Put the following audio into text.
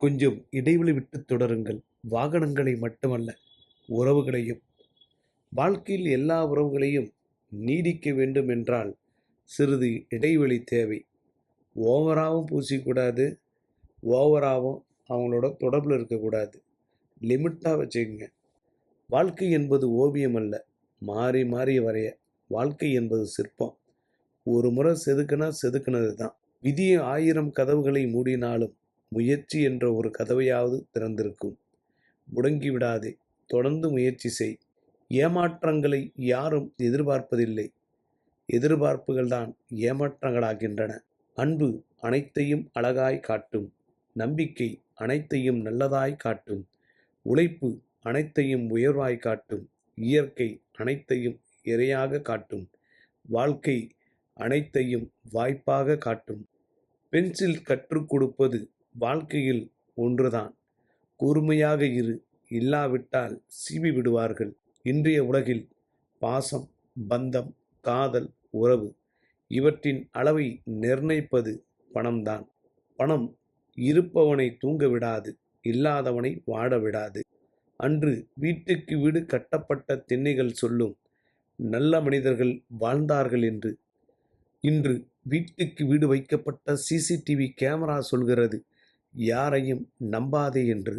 கொஞ்சம் இடைவெளி விட்டு தொடருங்கள். வாகனங்களை மட்டுமல்ல, உறவுகளையும். வாழ்க்கையில் எல்லா உறவுகளையும் நீடிக்க வேண்டும் என்றால் சிறிது இடைவெளி தேவை. ஓவராகவும் பூசிக்கூடாது, ஓவராகவும் அவங்களோட தொடர்பில் இருக்கக்கூடாது. லிமிட்டாக வச்சுக்கோங்க. வாழ்க்கை என்பது ஓவியம் அல்ல, மாறி மாறி வரைய. வாழ்க்கை என்பது சிற்பம். ஒரு முறை செதுக்குனா செதுக்குனது தான். விதியை 1000 கதவுகளை மூடினாலும் முயற்சி என்ற ஒரு கதவையாவது திறந்திருக்கும். முடங்கி விடாதே, தொடர்ந்து முயற்சி செய். ஏமாற்றங்களை யாரும் எதிர்பார்ப்பதில்லை. எதிர்பார்ப்புகள்தான் ஏமாற்றங்களாகின்றன. அன்பு அனைத்தையும் அழகாய் காட்டும். நம்பிக்கை அனைத்தையும் நல்லதாய் காட்டும். உழைப்பு அனைத்தையும் உயர்வாய் காட்டும். இயற்கை அனைத்தையும் இறையாக காட்டும். வாழ்க்கை அனைத்தையும் வாய்ப்பாக காட்டும். பென்சில் கற்றுக் கொடுப்பது வாழ்க்கையில் ஒன்றுதான். கூர்மையாக இரு, இல்லாவிட்டால் சீவி விடுவார்கள். இன்றைய உலகில் பாசம், பந்தம், காதல், உறவு இவற்றின் அளவை நிர்ணயிப்பது பணம்தான். பணம் இருப்பவனை தூங்க விடாது, இல்லாதவனை வாட விடாது. அன்று வீட்டுக்கு வீடு கட்டப்பட்ட திண்ணைகள் சொல்லும் நல்ல மனிதர்கள் வாழ்ந்தார்கள் என்று. இன்று வீட்டுக்கு வீடு வைக்கப்பட்ட சிசிடிவி கேமரா சொல்கிறது யாரையும் நம்பாதே என்று.